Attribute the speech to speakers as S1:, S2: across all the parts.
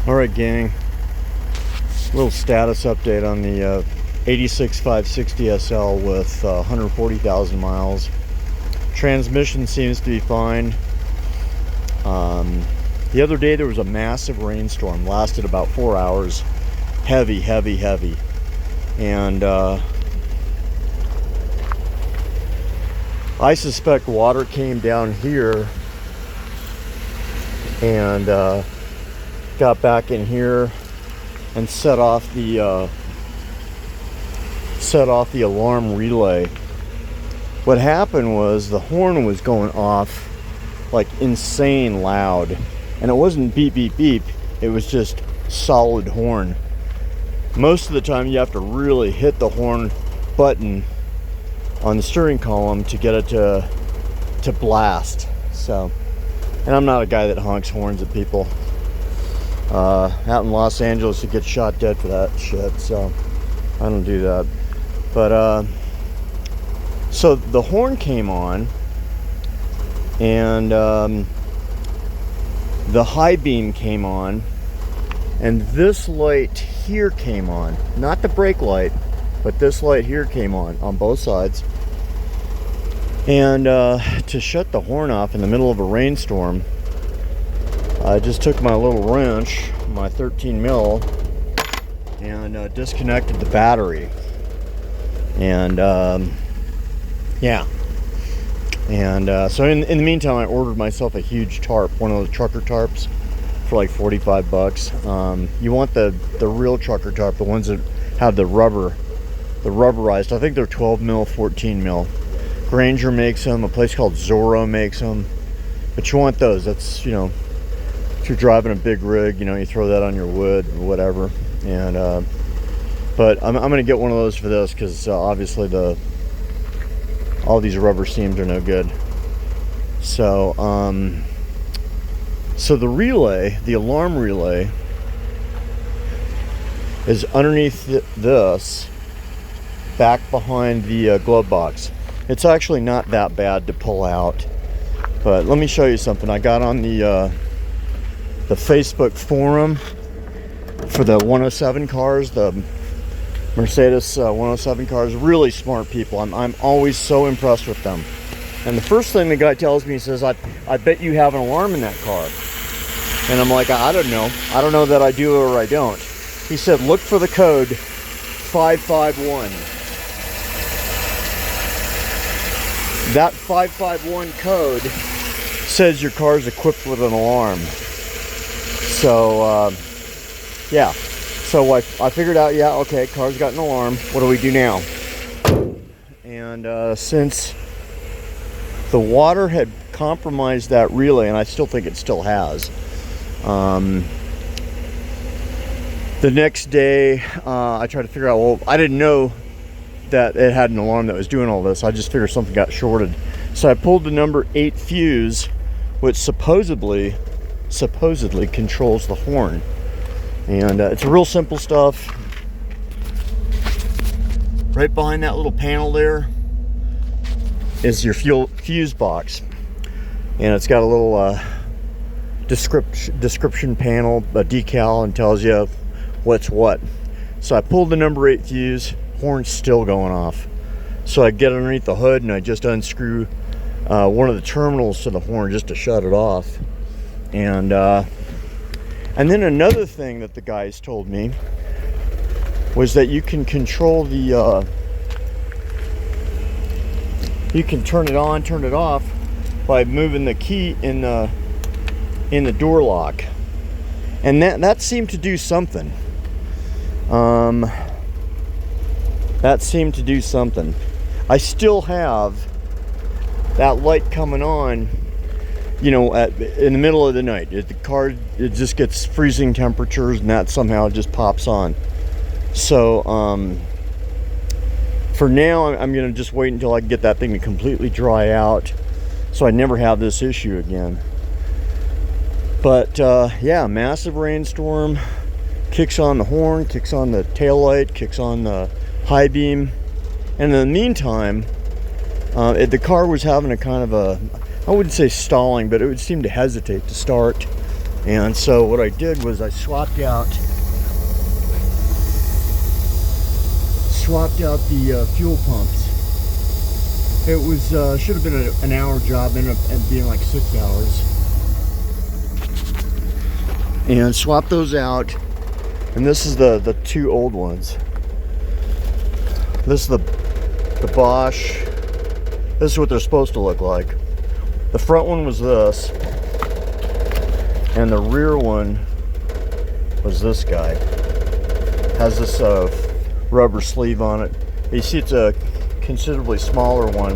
S1: Alright gang, little status update on the 86 560 SL with 140,000 miles. Transmission seems to be fine. The other day there was a massive rainstorm, lasted about 4 hours. Heavy. And I suspect water came down here and got back in here and set off the alarm relay. What happened was the horn was going off like insane loud, and it wasn't beep beep beep, it was just solid horn. Most of the time you have to really hit the horn button on the steering column to get it to blast. So, and I'm not a guy that honks horns at people. Out in Los Angeles you get shot dead for that shit, so I don't do that. But so the horn came on, and the high beam came on, and this light here came on. Not the brake light, but this light here came on both sides. And to shut the horn off in the middle of a rainstorm, I just took my little wrench, my 13 mil, and disconnected the battery. And yeah. And so in the meantime, I ordered myself a huge tarp, one of those trucker tarps, for like 45 bucks. You want the real trucker tarp, the ones that have the rubberized. I think they're 12 mil, 14 mil. Granger makes them. A place called Zorro makes them. But you want those. That's, you know, if you're driving a big rig, you know, you throw that on your wood or whatever. And but I'm gonna get one of those for this, because obviously all these rubber seams are no good. So so the relay, the alarm relay, is underneath this, back behind the glove box. It's actually not that bad to pull out, but let me show you something. I got on the Facebook forum for the 107 cars, the Mercedes 107 cars. Really smart people. I'm always so impressed with them. And the first thing the guy tells me, he says, I bet you have an alarm in that car. And I'm like, I don't know. I don't know that I do or I don't. He said, look for the code 551. That 551 code says your car is equipped with an alarm. So, yeah. So I figured out, yeah, okay, car's got an alarm. What do we do now? And since the water had compromised that relay, and I still think it still has, the next day I tried to figure out, well, I didn't know that it had an alarm that was doing all this. I just figured something got shorted. So I pulled the number 8 fuse, which supposedly controls the horn. And it's real simple stuff. Right behind that little panel there is your fuse box, and it's got a little description panel, a decal, and tells you what's what. So I pulled the number 8 fuse. Horn's still going off. So I get underneath the hood and I just unscrew one of the terminals to the horn just to shut it off. And then another thing that the guys told me was that you can control the you can turn it on, turn it off by moving the key in the door lock. And that seemed to do something. That seemed to do something. I still have that light coming on, you know, in the middle of the night. The car, it just gets freezing temperatures, and that somehow just pops on. So for now, I'm gonna just wait until I can get that thing to completely dry out, so I never have this issue again. But yeah, massive rainstorm, kicks on the horn, kicks on the tail light, kicks on the high beam. And in the meantime, the car was having a kind of a, I wouldn't say stalling, but it would seem to hesitate to start. And so what I did was I swapped out the fuel pumps. It was should have been an hour job, ended up being like 6 hours. And swapped those out. And this is the 2 old ones. This is the Bosch. This is what they're supposed to look like. The front one was this, and the rear one was this guy. Has this rubber sleeve on it. You see it's a considerably smaller one.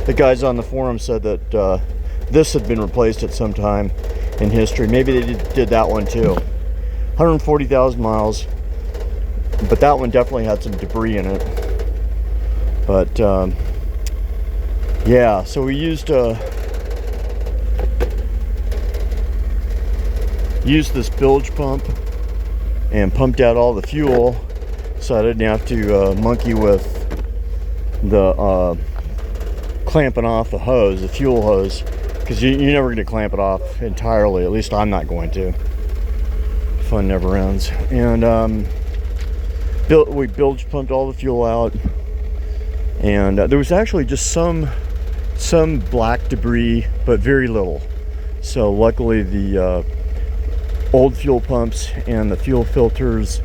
S1: The guys on the forum said that this had been replaced at some time in history. Maybe they did that one too. 140,000 miles, but that one definitely had some debris in it. But yeah, so we used this bilge pump and pumped out all the fuel, so I didn't have to monkey with the clamping off the hose, the fuel hose, because you're never going to clamp it off entirely. At least I'm not going to. Fun never ends. And we bilge pumped all the fuel out, and there was actually just some black debris, but very little. So luckily the old fuel pumps and the fuel filters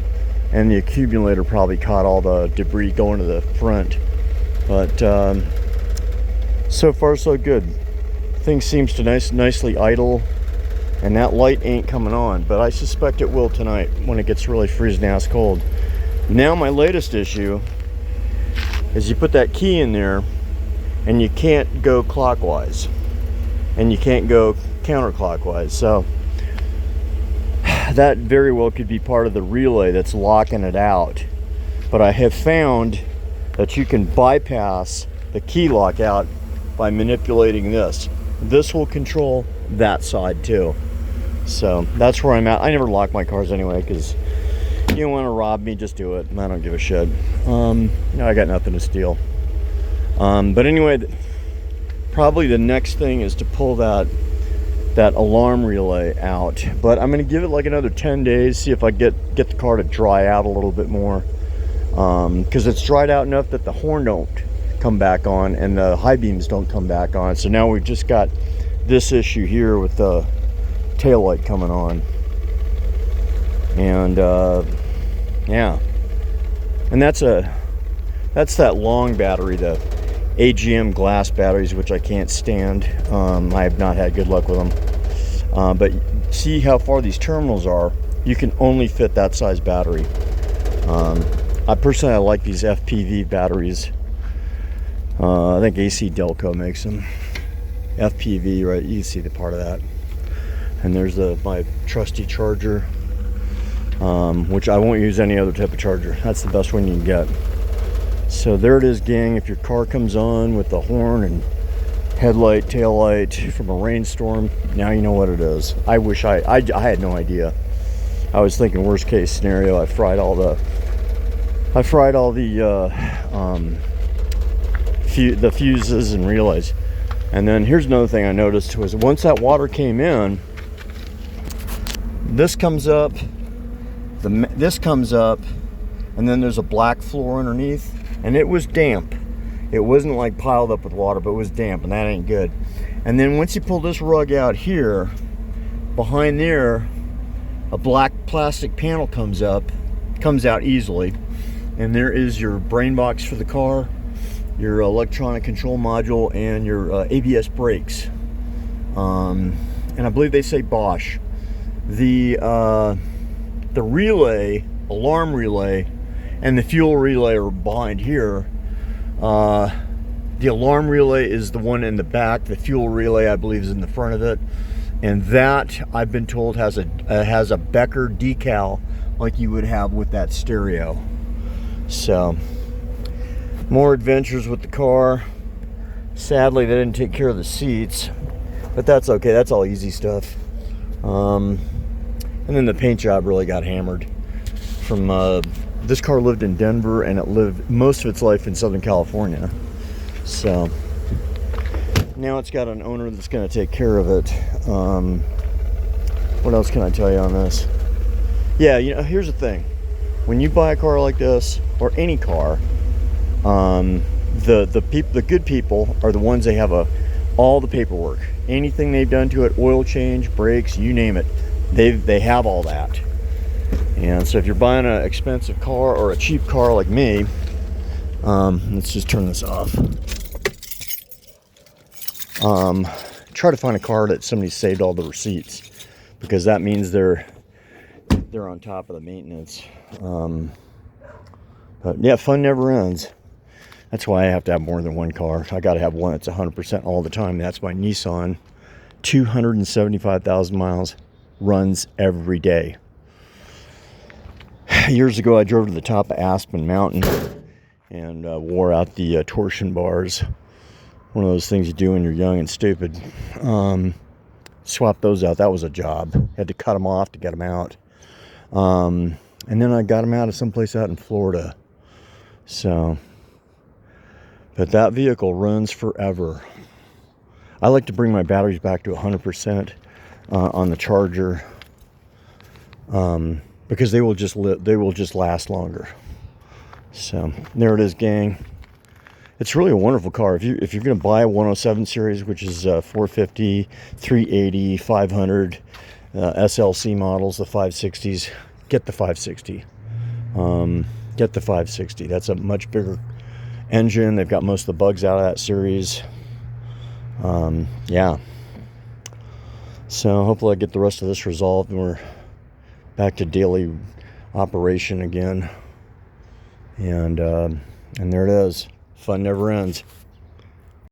S1: and the accumulator probably caught all the debris going to the front. But so far so good. Thing seems to nicely idle, and that light ain't coming on, but I suspect it will tonight when it gets really freezing ass cold. Now my latest issue is you put that key in there and you can't go clockwise and you can't go counterclockwise. So that very well could be part of the relay that's locking it out. But I have found that you can bypass the key lockout by manipulating this. This will control that side too. So that's where I'm at. I never lock my cars anyway, because you don't want to rob me, just do it. I don't give a shit. I got nothing to steal. But anyway, probably the next thing is to pull that alarm relay out. But I'm going to give it like another 10 days, see if I get the car to dry out a little bit more. Because it's dried out enough that the horn don't come back on and the high beams don't come back on. So now we've just got this issue here with the tail light coming on. And yeah, and that's that long battery, the AGM glass batteries, which I can't stand. I have not had good luck with them. But see how far these terminals are. You can only fit that size battery. I personally like these FPV batteries. I think AC Delco makes them. FPV, right? You can see the part of that. And there's my trusty charger, which I won't use any other type of charger. That's the best one you can get. So there it is, gang. If your car comes on with the horn and headlight, tail light from a rainstorm, now you know what it is. I wish I had no idea. I was thinking worst case scenario. I fried all the fuses and relays. And then here's another thing I noticed was once that water came in, this comes up, this comes up, and then there's a black floor underneath, and it was damp. It wasn't like piled up with water, but it was damp, and that ain't good. And then once you pull this rug out here, behind there, a black plastic panel comes out easily, and there is your brain box for the car, your electronic control module, and your ABS brakes. And I believe they say Bosch. The relay, alarm relay, and the fuel relay are behind here. The alarm relay is the one in the back. The fuel relay, I believe, is in the front of it. And that, I've been told, has a Becker decal like you would have with that stereo. So, more adventures with the car. Sadly, they didn't take care of the seats, but that's okay. That's all easy stuff. And then the paint job really got hammered. From this car lived in Denver, and it lived most of its life in Southern California. So now it's got an owner that's going to take care of it. What else can I tell you on this? Yeah, you know, here's the thing. When you buy a car like this, or any car, the good people are the ones they have all the paperwork. Anything they've done to it, oil change, brakes, you name it, they have all that. And so if you're buying an expensive car or a cheap car like me, let's just turn this off. Try to find a car that somebody saved all the receipts, because that means they're on top of the maintenance. But yeah, fun never ends. That's why I have to have more than one car. I got to have one that's 100% all the time. That's my Nissan. 275,000 miles, runs every day. Years ago, I drove to the top of Aspen Mountain and wore out the torsion bars. One of those things you do when you're young and stupid. Swap those out. That was a job. Had to cut them off to get them out. And then I got them out of someplace out in Florida. So, but that vehicle runs forever. I like to bring my batteries back to 100% on the charger, because they will just last longer. So there it is, gang. It's really a wonderful car. If you're going to buy a 107 series, which is 450, 380, 500, SLC models, the 560s, get the 560. Get the 560. That's a much bigger engine. They've got most of the bugs out of that series. Yeah. So hopefully I get the rest of this resolved and we're back to daily operation again. And there it is. Fun never ends.